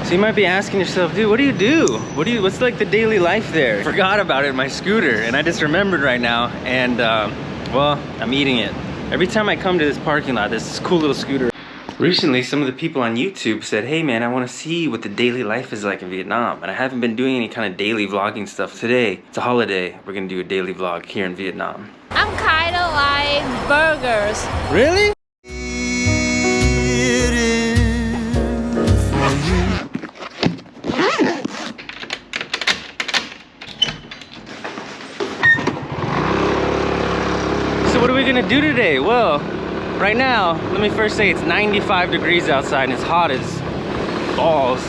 So you might be asking yourself, dude, what do? What's like the daily life there? Forgot about it in my scooter, and I just remembered right now, and well, I'm eating it. Every time I come to this parking lot, there's this cool little scooter. Recently, some of the people on YouTube said, hey man, I want to see what the daily life is like in Vietnam. And I haven't been doing any kind of daily vlogging stuff. Today, it's a holiday. We're gonna do a daily vlog here in Vietnam. I'm kind of like burgers. Really? So what are we gonna do today? Well, right now, let me first say it's 95 degrees outside and it's hot as balls.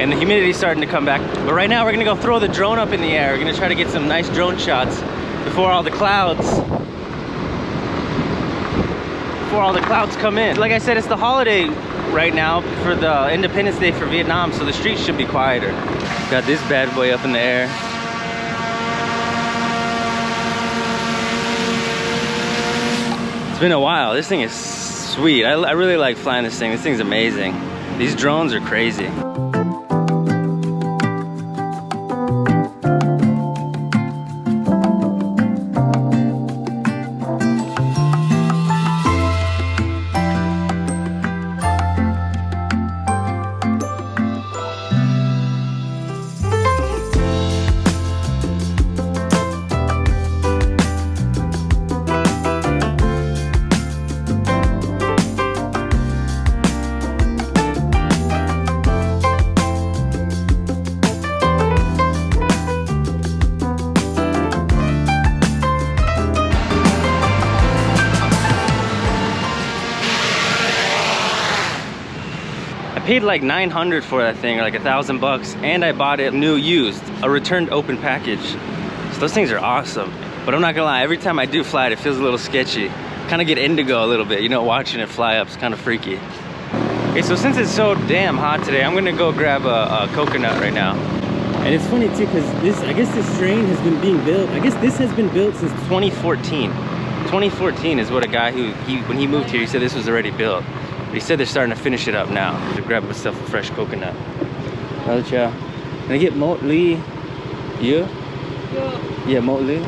And the humidity's starting to come back. But right now we're gonna go throw the drone up in the air. We're gonna try to get some nice drone shots before all the clouds come in. Like I said, it's the holiday right now for the Independence Day for Vietnam, so the streets should be quieter. Got this bad boy up in the air. It's been a while. This thing is sweet. I really like flying this thing. This thing's amazing. These drones are crazy. I paid like 900 for that thing, or like $1,000, and I bought it new used, a returned open package. So those things are awesome. But I'm not gonna lie, every time I do fly it, it feels a little sketchy. Kind of get indigo a little bit, you know, watching it fly up is kind of freaky. Okay, so since it's so damn hot today, I'm gonna go grab a coconut right now. And it's funny too, because I guess this train has been being built. I guess this has been built since 2014. 2014 is what a guy when he moved here, he said this was already built. But he said they're starting to finish it up now. To grab myself a fresh coconut. Hello, Can I get một ly? You? Yeah, một ly.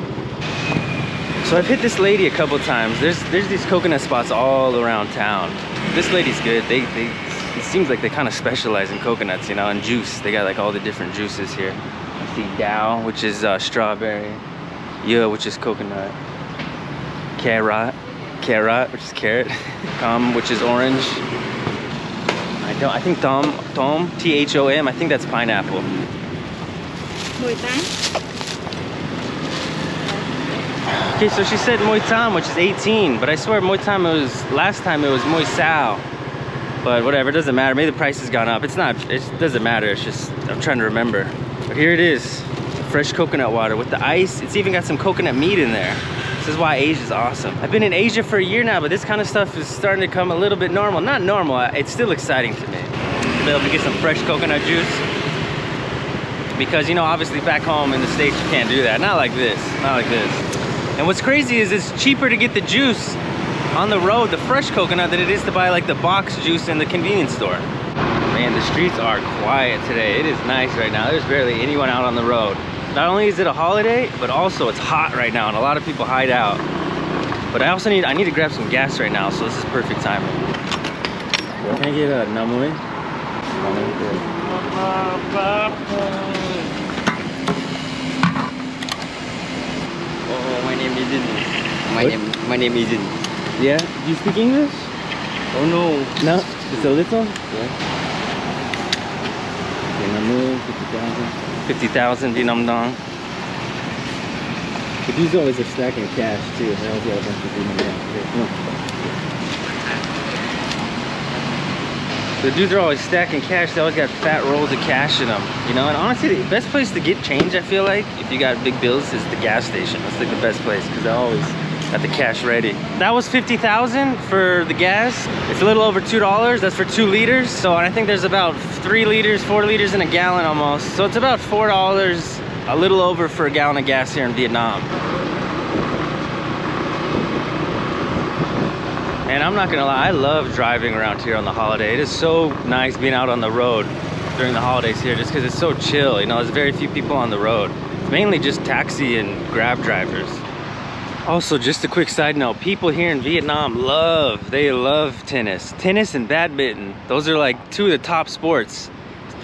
So I've hit this lady a couple times. There's these coconut spots all around town. This lady's good. It seems like they kind of specialize in coconuts, you know, and juice. They got like all the different juices here. I see Dao, which is strawberry. Yeah, which is coconut. Carrot, which is carrot. Which is orange. I think Tom, T-H-O-M, I think that's pineapple. 18. Okay, so she said Moi Tam, which is 18, but I swear last time it was Moi Sao. But whatever, it doesn't matter. Maybe the price has gone up. It doesn't matter. It's just, I'm trying to remember. But here it is, fresh coconut water with the ice. It's even got some coconut meat in there. This is why Asia's awesome. I've been in Asia for a year now, but this kind of stuff is starting to come a little bit normal. Not normal, it's still exciting to me. To be able to get some fresh coconut juice. Because, you know, obviously back home in the States, you can't do that. Not like this, not like this. And what's crazy is it's cheaper to get the juice on the road, the fresh coconut, than it is to buy like the box juice in the convenience store. Man, the streets are quiet today. It is nice right now. There's barely anyone out on the road. Not only is it a holiday, but also it's hot right now and a lot of people hide out. But I need to grab some gas right now, so this is perfect timing. Can I get a namui? Oh, my name isn't. My name isn't. Yeah? Do you speak English? Oh no. No? Just a little? Yeah. Okay, namui, 50,000 Vietnam dong. But these always are stacking cash too. They always got a bunch of Vietnam dong. The dudes are always stacking cash. They always got fat rolls of cash in them, you know. And honestly, the best place to get change, I feel like, if you got big bills, is the gas station. That's like the best place because they always got the cash ready. That was 50,000 for the gas. It's a little over $2. That's for 2 liters. So I think there's about 3 liters, 4 liters in a gallon almost. So it's about $4, a little over for a gallon of gas here in Vietnam. And I'm not gonna lie, I love driving around here on the holiday. It is so nice being out on the road. during the holidays here just because it's so chill. You know, there's very few people on the road. It's mainly just taxi and Grab drivers. Also, just a quick side note, people here in Vietnam love tennis. Tennis and badminton. Those are like two of the top sports.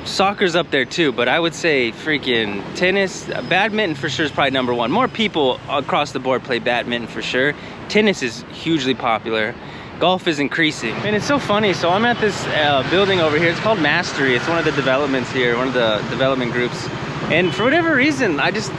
Soccer's up there too, but I would say freaking tennis, badminton for sure is probably number one. More people across the board play badminton for sure. Tennis is hugely popular. Golf is increasing. And it's so funny, so I'm at this building over here. It's called Mastery. It's one of the developments here, one of the development groups. And for whatever reason, I just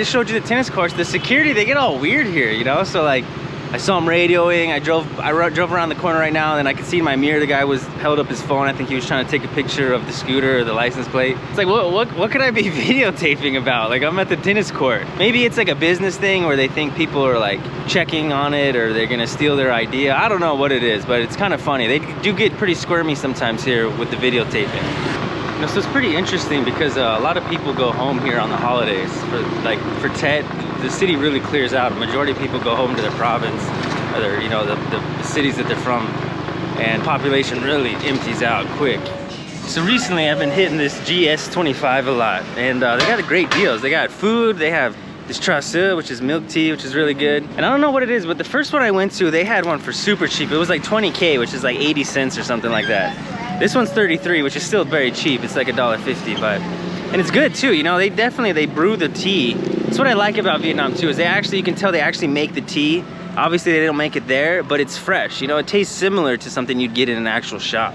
showed you the tennis courts. The security, they get all weird here, you know? So like, I saw him radioing. I drove around the corner right now, and I could see in my mirror the guy held up his phone. I think he was trying to take a picture of the scooter or the license plate. It's like, what could I be videotaping about? Like, I'm at the tennis court. Maybe it's like a business thing where they think people are like checking on it or they're gonna steal their idea. I don't know what it is, but it's kind of funny. They do get pretty squirmy sometimes here with the videotaping. You know, so it's pretty interesting because a lot of people go home here on the holidays for Tet. The city really clears out. A majority of people go home to their province or their, you know, the cities that they're from, and population really empties out quick. So recently I've been hitting this GS25 a lot, and they got great deals. They got food, they have this traceur, which is milk tea, which is really good. And I don't know what it is, but the first one I went to, they had one for super cheap. It was like 20K, which is like 80 cents or something like that. This one's 33, which is still very cheap. It's like $1.50, but, and it's good too. You know, they brew the tea. That's what I like about Vietnam too, is you can tell they actually make the tea. Obviously they don't make it there, but it's fresh. You know, it tastes similar to something you'd get in an actual shop.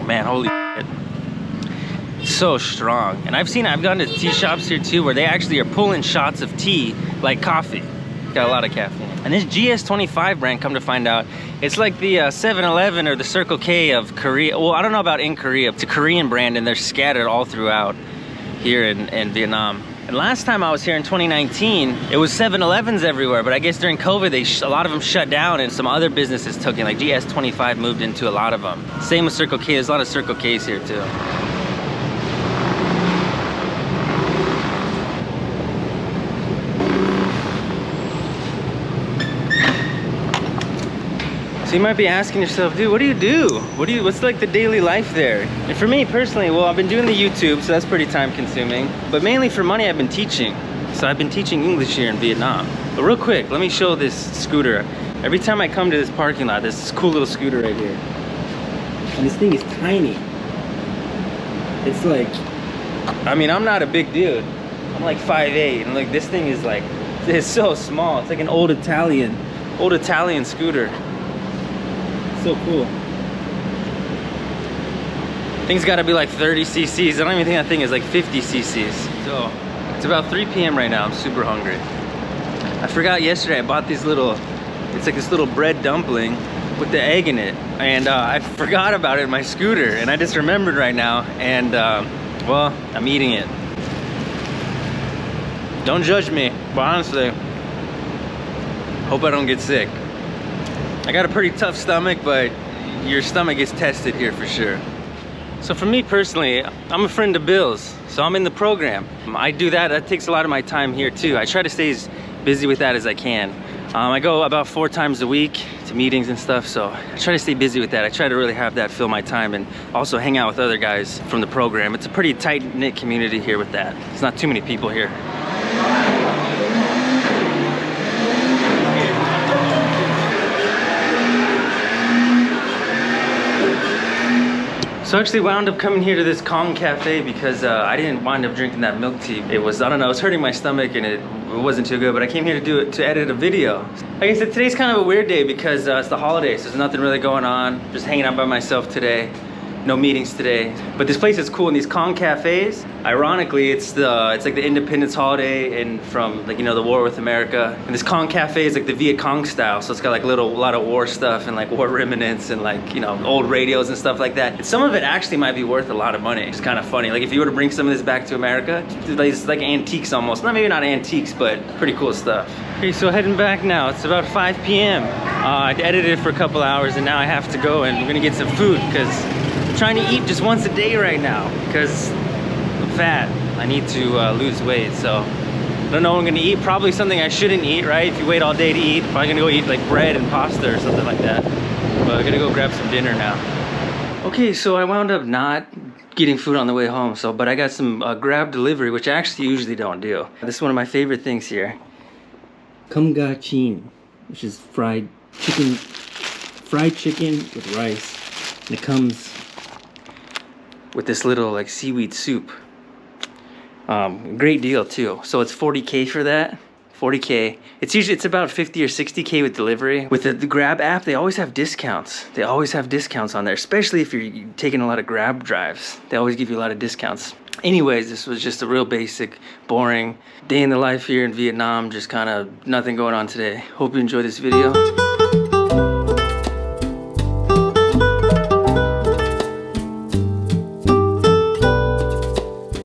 Man, holy shit. It's so strong. And I've gone to tea shops here too, where they actually are pulling shots of tea like coffee. Got a lot of caffeine. And this GS25 brand, come to find out, it's like the 7-Eleven or the Circle K of Korea. Well, I don't know about in Korea. It's a Korean brand, and they're scattered all throughout here in Vietnam. And last time I was here in 2019, it was 7-Elevens everywhere, but I guess during COVID, a lot of them shut down and some other businesses took it. Like GS25 moved into a lot of them. Same with Circle K. There's a lot of Circle Ks here too. So you might be asking yourself, dude, what do you do? What's like the daily life there? And for me personally, well, I've been doing the YouTube, so that's pretty time consuming. But mainly for money, I've been teaching. So I've been teaching English here in Vietnam. But real quick, let me show this scooter. Every time I come to this parking lot, there's this cool little scooter right here. And this thing is tiny. It's like, I mean, I'm not a big dude. I'm like 5'8", and like this thing is like, it's so small. It's like an old Italian scooter. So cool. Thing's gotta be like 30 cc's. I don't even think that thing is like 50 cc's. So it's about 3 p.m. right now. I'm super hungry. I forgot yesterday I bought these it's like this little bread dumpling with the egg in it, and I forgot about it in my scooter, and I just remembered right now, and well, I'm eating it. Don't judge me, but honestly, hope I don't get sick. I got a pretty tough stomach, but your stomach gets tested here for sure. So for me personally, I'm a friend of Bill's, so I'm in the program. I do that. That takes a lot of my time here too. I try to stay as busy with that as I can. I go about 4 times a week to meetings and stuff, so I try to stay busy with that. I try to really have that fill my time, and also hang out with other guys from the program. It's a pretty tight-knit community here with that. There's not too many people here. So I actually wound up coming here to this Kong Cafe because I didn't wind up drinking that milk tea. It was, I don't know, it was hurting my stomach and it wasn't too good, but I came here to edit a video. Like I said, today's kind of a weird day because it's the holidays. There's nothing really going on. Just hanging out by myself today. No meetings today. But this place is cool, and these Kong cafes, ironically, it's like the independence holiday and from, like, you know, the war with America. And this Kong cafe is like the Viet Cong style, so it's got like a lot of war stuff and like war remnants and like, you know, old radios and stuff like that. And some of it actually might be worth a lot of money. It's kind of funny. Like if you were to bring some of this back to America, it's like antiques almost. Maybe not antiques, but pretty cool stuff. Okay, so heading back now. It's about 5 p.m. I edited it for a couple hours, and now I have to go and we're gonna get some food because trying to eat just once a day right now because I'm fat. I need to lose weight, so I don't know what I'm gonna eat. Probably something I shouldn't eat, right? If you wait all day to eat, probably gonna go eat like bread and pasta or something like that. But I'm gonna go grab some dinner now. Okay, so I wound up not getting food on the way home, but I got some Grab delivery, which I actually usually don't do. This is one of my favorite things here. Kumgachin, which is fried chicken with rice. And it comes with this little like seaweed soup. Great deal too. So it's 40K for that. 40K. It's about 50 or 60K with delivery. With the Grab app, they always have discounts. They always have discounts on there, especially if you're taking a lot of Grab drives. They always give you a lot of discounts. Anyways, this was just a real basic, boring day in the life here in Vietnam. Just kind of nothing going on today. Hope you enjoyed this video.